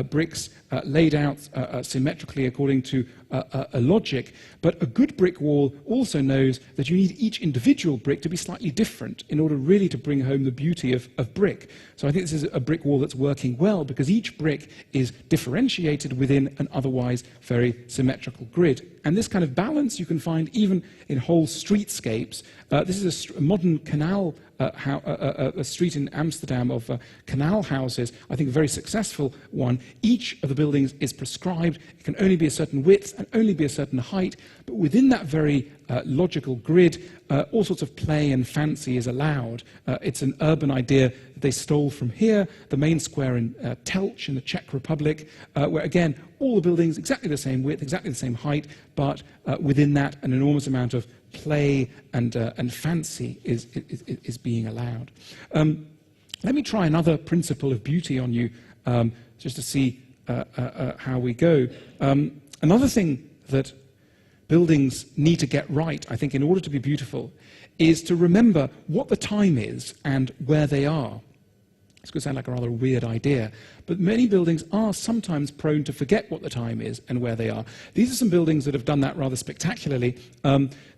bricks laid out symmetrically according to a logic. But a good brick wall also knows that you need each individual brick to be slightly different in order really to bring home the beauty of brick. So I think this is a brick wall that's working well because each brick is differentiated within an otherwise very symmetrical grid. And this kind of balance you can find even in whole streetscapes. This is a modern canal, a street in Amsterdam of canal houses, I think a very successful one. Each of the buildings is prescribed. It can only be a certain width and only be a certain height. But within that very logical grid, all sorts of play and fancy is allowed. It's an urban idea that they stole from here, the main square in Telč in the Czech Republic, where again, all the buildings exactly the same width, exactly the same height, but within that an enormous amount of play and fancy is being allowed. Let me try another principle of beauty on you, just to see how we go. Another thing that buildings need to get right, I think, in order to be beautiful, is to remember what the time is and where they are. This could sound like a rather weird idea, but many buildings are sometimes prone to forget what the time is and where they are. These are some buildings that have done that rather spectacularly.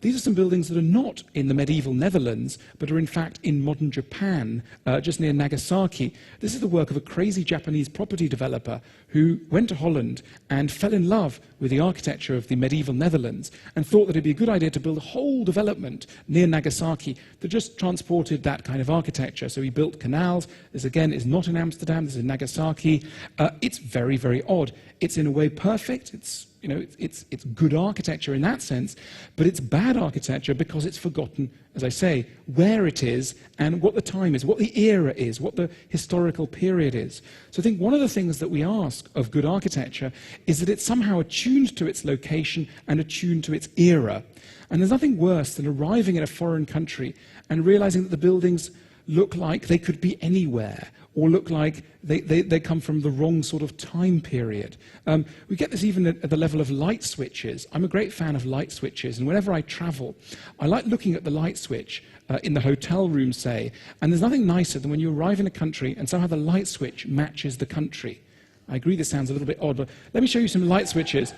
These are some buildings that are not in the medieval Netherlands, but are in fact in modern Japan, just near Nagasaki. This is the work of a crazy Japanese property developer who went to Holland and fell in love with the architecture of the medieval Netherlands and thought that it'd be a good idea to build a whole development near Nagasaki that just transported that kind of architecture. So he built canals. This again is not in Amsterdam, this is in Nagasaki. It's very, very odd. It's in a way perfect. It's good architecture in that sense, but it's bad architecture because it's forgotten, as I say, where it is and what the time is, what the era is, what the historical period is. So I think one of the things that we ask of good architecture is that it's somehow attuned to its location and attuned to its era. And there's nothing worse than arriving in a foreign country and realizing that the buildings look like they could be anywhere, or look like they come from the wrong sort of time period. We get this even at the level of light switches. I'm a great fan of light switches, and whenever I travel, I like looking at the light switch in the hotel room, say, and there's nothing nicer than when you arrive in a country and somehow the light switch matches the country. I agree this sounds a little bit odd, but let me show you some light switches.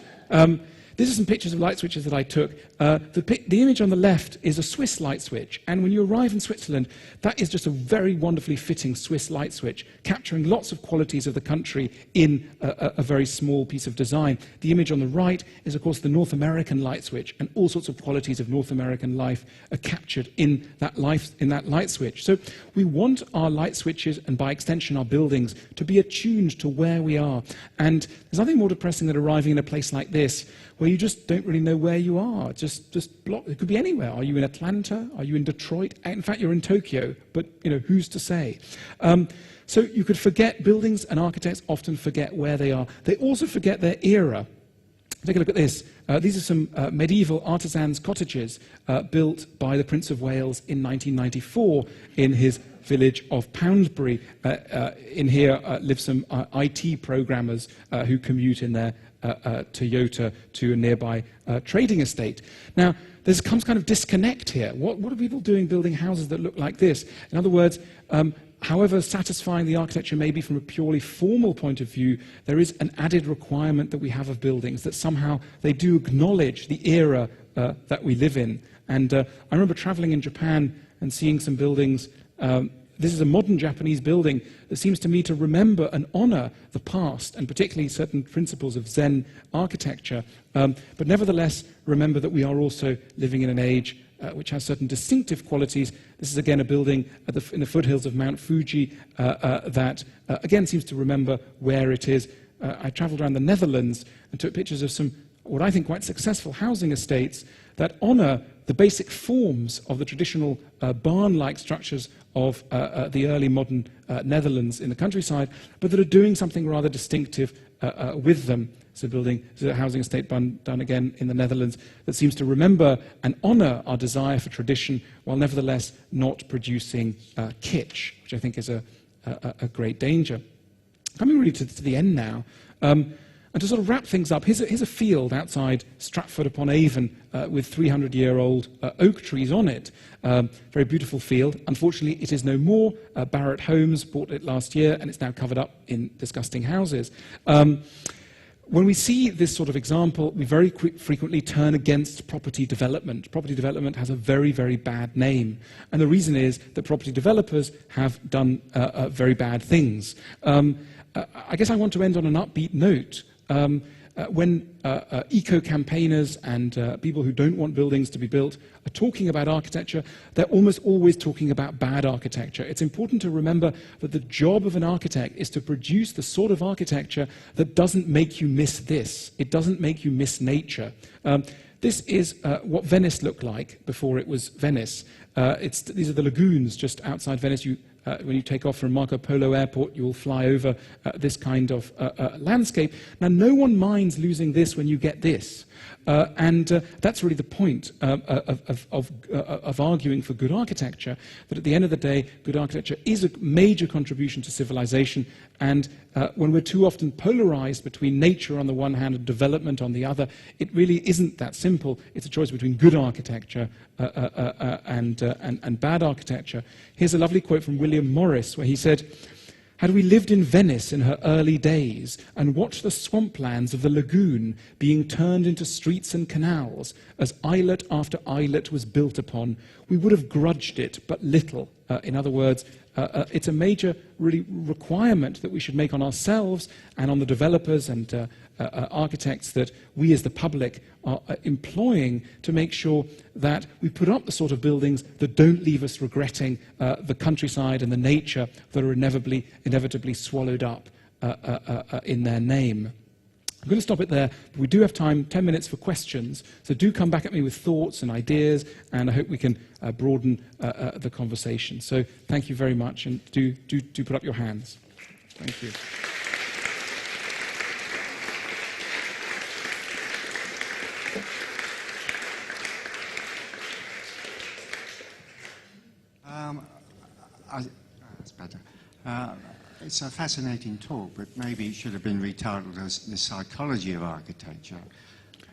These are some pictures of light switches that I took. The image on the left is a Swiss light switch, and when you arrive in Switzerland, that is just a very wonderfully fitting Swiss light switch, capturing lots of qualities of the country in a very small piece of design. The image on the right is, of course, the North American light switch, and all sorts of qualities of North American life are captured in that light switch. So we want our light switches, and by extension our buildings, to be attuned to where we are. And there's nothing more depressing than arriving in a place like this, where you just don't really know where you are. Just block. It could be anywhere. Are you in Atlanta? Are you in Detroit? In fact, you're in Tokyo, but who's to say? So you could forget. Buildings and architects often forget where they are. They also forget their era. Take a look at this. These are some medieval artisans' cottages built by the Prince of Wales in 1994 in his village of Poundbury. In here live some IT programmers who commute in their Toyota to a nearby trading estate. Now, there comes kind of disconnect here. What are people doing building houses that look like this? In other words, however satisfying the architecture may be from a purely formal point of view, there is an added requirement that we have of buildings, that somehow they do acknowledge the era that we live in. And I remember traveling in Japan and seeing some buildings. This is a modern Japanese building that seems to me to remember and honor the past, and particularly certain principles of Zen architecture, but nevertheless remember that we are also living in an age which has certain distinctive qualities. This is again a building in the foothills of Mount Fuji that again seems to remember where it is. I traveled around the Netherlands and took pictures of some, what I think, quite successful housing estates that honor the basic forms of the traditional barn-like structures of the early modern Netherlands in the countryside, but that are doing something rather distinctive with them. It's a housing estate done again in the Netherlands that seems to remember and honor our desire for tradition, while nevertheless not producing kitsch, which I think is a great danger. Coming really to the end now, and to sort of wrap things up, here's a field outside Stratford-upon-Avon with 300-year-old oak trees on it. Very beautiful field. Unfortunately, it is no more. Barratt Homes bought it last year, and it's now covered up in disgusting houses. when we see this sort of example, we very frequently turn against property development. Property development has a very, very bad name. And the reason is that property developers have done very bad things. I guess I want to end on an upbeat note. When eco-campaigners and people who don't want buildings to be built are talking about architecture, they're almost always talking about bad architecture. It's important to remember that the job of an architect is to produce the sort of architecture that doesn't make you miss this. It doesn't make you miss nature. This is what Venice looked like before it was Venice. These are the lagoons just outside Venice. When you take off from Marco Polo Airport, you will fly over this kind of landscape. Now, no one minds losing this when you get this. And that's really the point of arguing for good architecture, that at the end of the day, good architecture is a major contribution to civilization. And when we're too often polarized between nature on the one hand and development on the other, it really isn't that simple. It's a choice between good architecture and bad architecture. Here's a lovely quote from William Morris, where he said, "Had we lived in Venice in her early days and watched the swamplands of the lagoon being turned into streets and canals as islet after islet was built upon, we would have grudged it but little." In other words, it's a major really requirement that we should make on ourselves and on the developers and architects that we as the public are employing to make sure that we put up the sort of buildings that don't leave us regretting the countryside and the nature that are inevitably swallowed up in their name. I'm going to stop it there, but we do have time, 10 minutes for questions, so do come back at me with thoughts and ideas, and I hope we can broaden the conversation. So thank you very much, and do put up your hands. Thank you. That's better. It's a fascinating talk, but maybe it should have been retitled as The Psychology of Architecture.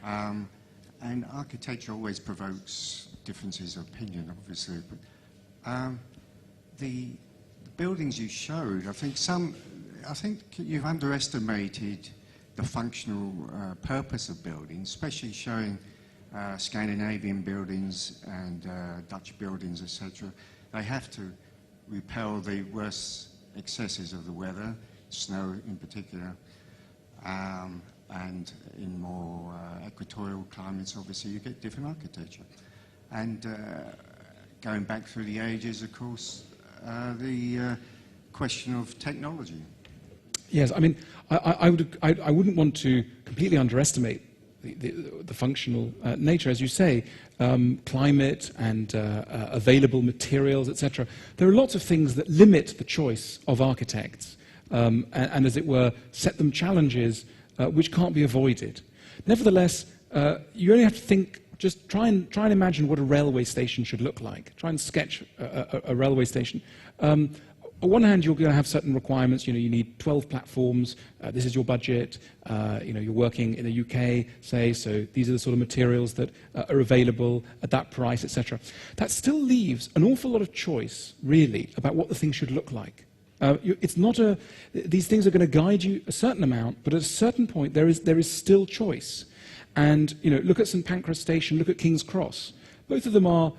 And architecture always provokes differences of opinion, obviously. But the buildings you showed, I think you've underestimated the functional purpose of buildings, especially showing Scandinavian buildings and Dutch buildings, etc. They have to repel the worst excesses of the weather, snow in particular, and in more equatorial climates, obviously, you get different architecture. And going back through the ages, of course, the question of technology. Yes, I mean, I wouldn't want to completely underestimate the functional nature, as you say, climate and available materials, etc. There are lots of things that limit the choice of architects and as it were, set them challenges which can't be avoided. Nevertheless, you only have to think, just try and imagine what a railway station should look like. Try and sketch a railway station. On one hand, you're going to have certain requirements. You need 12 platforms. This is your budget. You're working in the UK, say, so these are the sort of materials that are available at that price, etc. That still leaves an awful lot of choice, really, about what the thing should look like. It's not these things are going to guide you a certain amount, but at a certain point, there is still choice. And look at St Pancras Station, look at King's Cross. Both of them are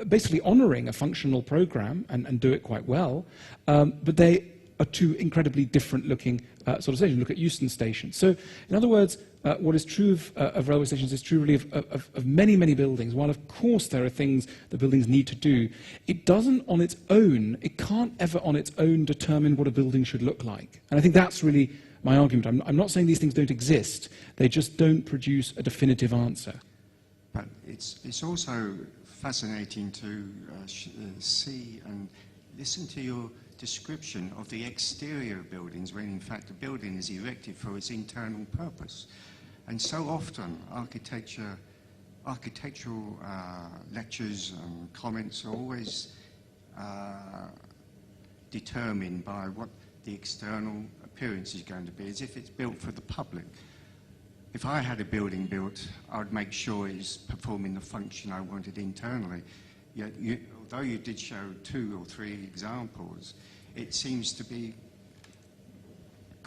basically honouring a functional programme and do it quite well, but they are two incredibly different-looking sort of stations. Look at Euston Station. So, in other words, what is true of railway stations is true really of many, many buildings. While, of course, there are things that buildings need to do, it doesn't on its own, it can't ever on its own determine what a building should look like. And I think that's really my argument. I'm not saying these things don't exist. They just don't produce a definitive answer. But it's also fascinating to see and listen to your description of the exterior of buildings when in fact the building is erected for its internal purpose. And so often architectural lectures and comments are always determined by what the external appearance is going to be, as if it's built for the public. If I had a building built, I would make sure it's performing the function I wanted internally. Yet, although you did show 2 or 3 examples, it seems to be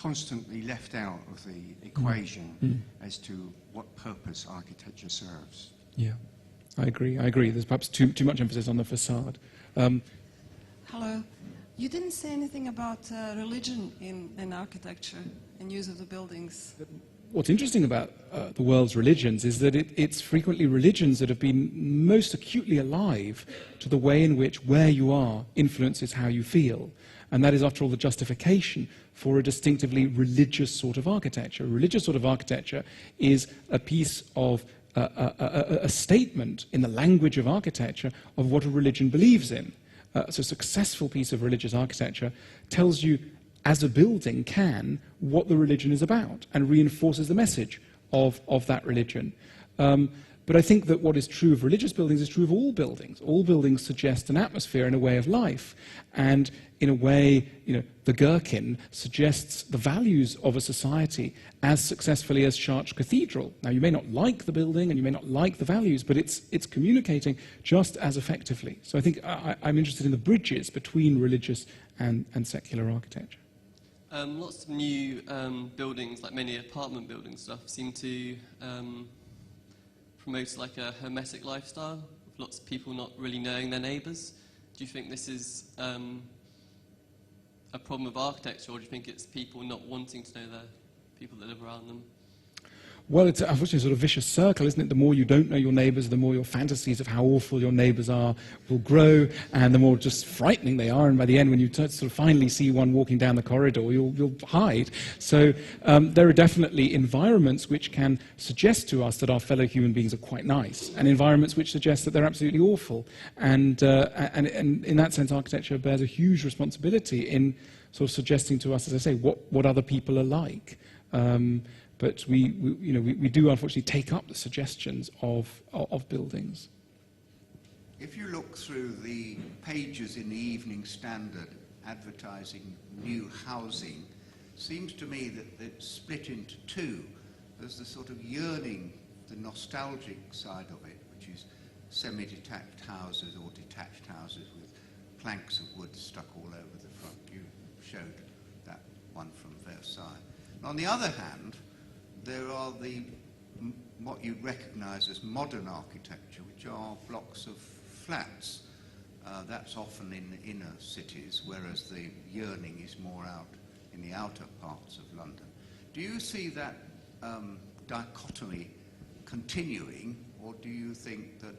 constantly left out of the equation as to what purpose architecture serves. Yeah, I agree. There's perhaps too much emphasis on the facade. Hello. You didn't say anything about religion in architecture and use of the buildings. What's interesting about the world's religions is that it's frequently religions that have been most acutely alive to the way in which where you are influences how you feel. And that is, after all, the justification for a distinctively religious sort of architecture. A religious sort of architecture is a piece of a statement in the language of architecture of what a religion believes in. So a successful piece of religious architecture tells you, as a building can, what the religion is about and reinforces the message of that religion. But I think that what is true of religious buildings is true of all buildings. All buildings suggest an atmosphere and a way of life. And in a way, the Gherkin suggests the values of a society as successfully as Chartres Cathedral. Now, you may not like the building and you may not like the values, but it's communicating just as effectively. So I think I'm interested in the bridges between religious and secular architecture. Lots of new buildings, like many apartment building stuff, seem to promote like a hermetic lifestyle, with lots of people not really knowing their neighbours. Do you think this is a problem of architecture, or do you think it's people not wanting to know the people that live around them? Well, it's unfortunately a sort of vicious circle, isn't it? The more you don't know your neighbours, the more your fantasies of how awful your neighbours are will grow, and the more just frightening they are. And by the end, when you sort of finally see one walking down the corridor, you'll hide. So there are definitely environments which can suggest to us that our fellow human beings are quite nice, and environments which suggest that they're absolutely awful. And in that sense, architecture bears a huge responsibility in sort of suggesting to us, as I say, what other people are like. But we do unfortunately take up the suggestions of buildings. If you look through the pages in the Evening Standard advertising new housing, seems to me that it's split into two. There's the sort of yearning, the nostalgic side of it, which is semi-detached houses or detached houses with planks of wood stuck all over the front. You showed that one from Versailles. And on the other hand, there are what you'd recognise as modern architecture, which are blocks of flats. That's often in the inner cities, whereas the yearning is more out in the outer parts of London. Do you see that dichotomy continuing, or do you think that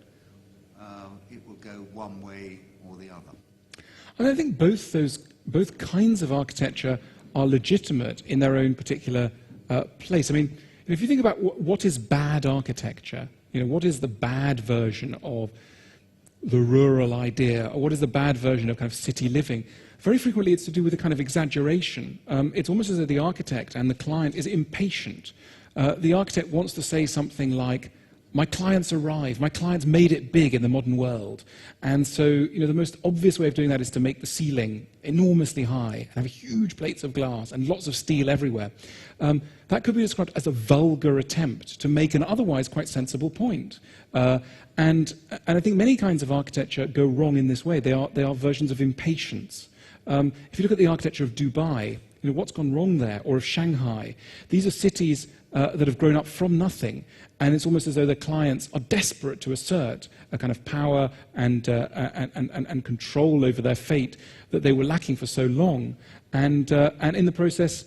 it will go one way or the other? I think both kinds of architecture are legitimate in their own particular place. I mean, if you think about what is bad architecture, what is the bad version of the rural idea, or what is the bad version of kind of city living, very frequently it's to do with a kind of exaggeration. It's almost as though the architect and the client is impatient. The architect wants to say something like, my client's arrived, my client's made it big in the modern world. And so, the most obvious way of doing that is to make the ceiling enormously high and have huge plates of glass and lots of steel everywhere. That could be described as a vulgar attempt to make an otherwise quite sensible point. And I think many kinds of architecture go wrong in this way. They are versions of impatience. If you look at the architecture of Dubai, what's gone wrong there, or of Shanghai, these are cities that have grown up from nothing, and it's almost as though their clients are desperate to assert a kind of power and control over their fate that they were lacking for so long, and in the process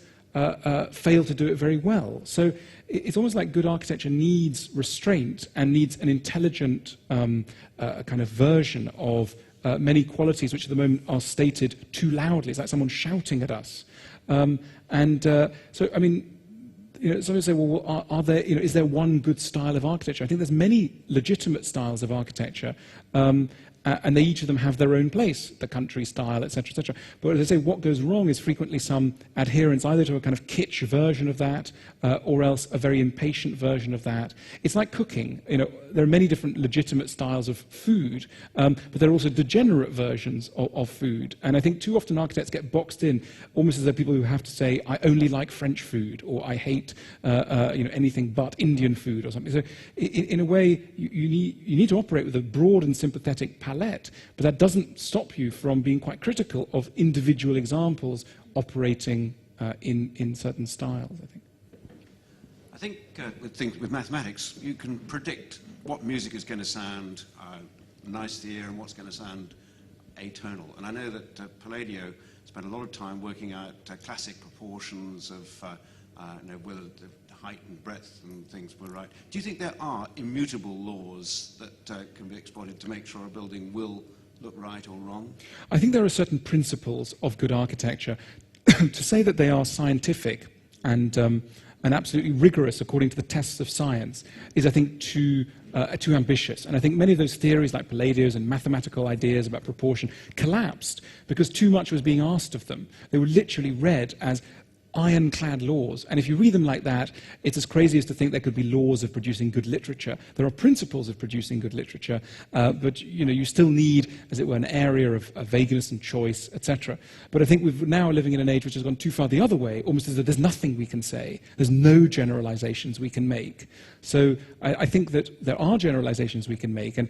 fail to do it very well. So it's almost like good architecture needs restraint and needs an intelligent kind of version of many qualities which at the moment are stated too loudly. It's like someone shouting at us. So, I mean, some people say, well, are there, is there one good style of architecture? I think there's many legitimate styles of architecture, and each of them have their own place, the country style, etc., etc. But as I say, what goes wrong is frequently some adherence either to a kind of kitsch version of that, or else a very impatient version of that. It's like cooking. There are many different legitimate styles of food, but there are also degenerate versions of food. And I think too often architects get boxed in, almost as though people who have to say, I only like French food, or I hate anything but Indian food, or something. So in a way, you need to operate with a broad and sympathetic palette, but that doesn't stop you from being quite critical of individual examples operating in certain styles, I think. I think with mathematics, you can predict what music is going to sound nice to the ear and what's going to sound atonal. And I know that Palladio spent a lot of time working out classic proportions of whether the height and breadth and things were right. Do you think there are immutable laws that can be exploited to make sure a building will look right or wrong? I think there are certain principles of good architecture. To say that they are scientific and absolutely rigorous according to the tests of science is, I think, too ambitious. And I think many of those theories, like Palladio's and mathematical ideas about proportion, collapsed because too much was being asked of them. They were literally read as ironclad laws. And if you read them like that, it's as crazy as to think there could be laws of producing good literature. There are principles of producing good literature, but you still need, as it were, an area of vagueness and choice, etc. But I think we're now living in an age which has gone too far the other way, almost as though there's nothing we can say. There's no generalizations we can make. So I think that there are generalizations we can make, and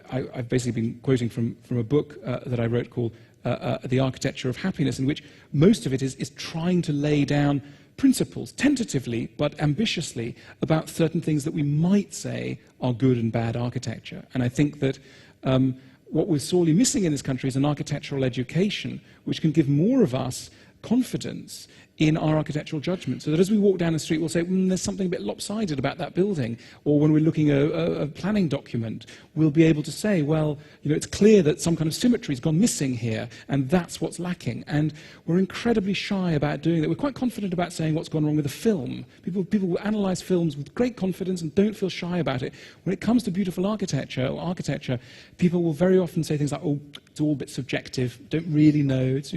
I've basically been quoting from a book that I wrote called The Architecture of Happiness, in which most of it is trying to lay down principles, tentatively but ambitiously, about certain things that we might say are good and bad architecture. And I think that what we're sorely missing in this country is an architectural education which can give more of us confidence in our architectural judgment, so that as we walk down the street, we'll say, there's something a bit lopsided about that building. Or when we're looking at a planning document, we'll be able to say, well, it's clear that some kind of symmetry's gone missing here, and that's what's lacking. And we're incredibly shy about doing that. We're quite confident about saying what's gone wrong with a film. People will analyze films with great confidence and don't feel shy about it. When it comes to beautiful architecture, people will very often say things like, oh, it's all a bit subjective, don't really know, it's,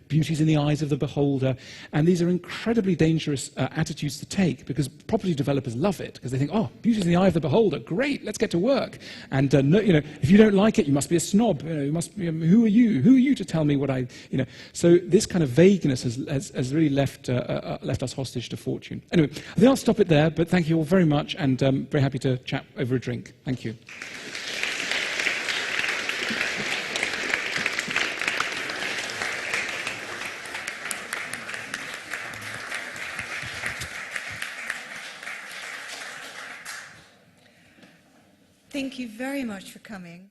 beauty's in the eyes of the beholder. And these are incredibly dangerous attitudes to take, because property developers love it, because they think, oh, beauty's in the eye of the beholder, great, let's get to work. And if you don't like it, you must be a snob. You must be, who are you? Who are you to tell me what I? So this kind of vagueness has really left us hostage to fortune. Anyway, I think I'll stop it there. But thank you all very much, and very happy to chat over a drink. Thank you. Thank you very much for coming.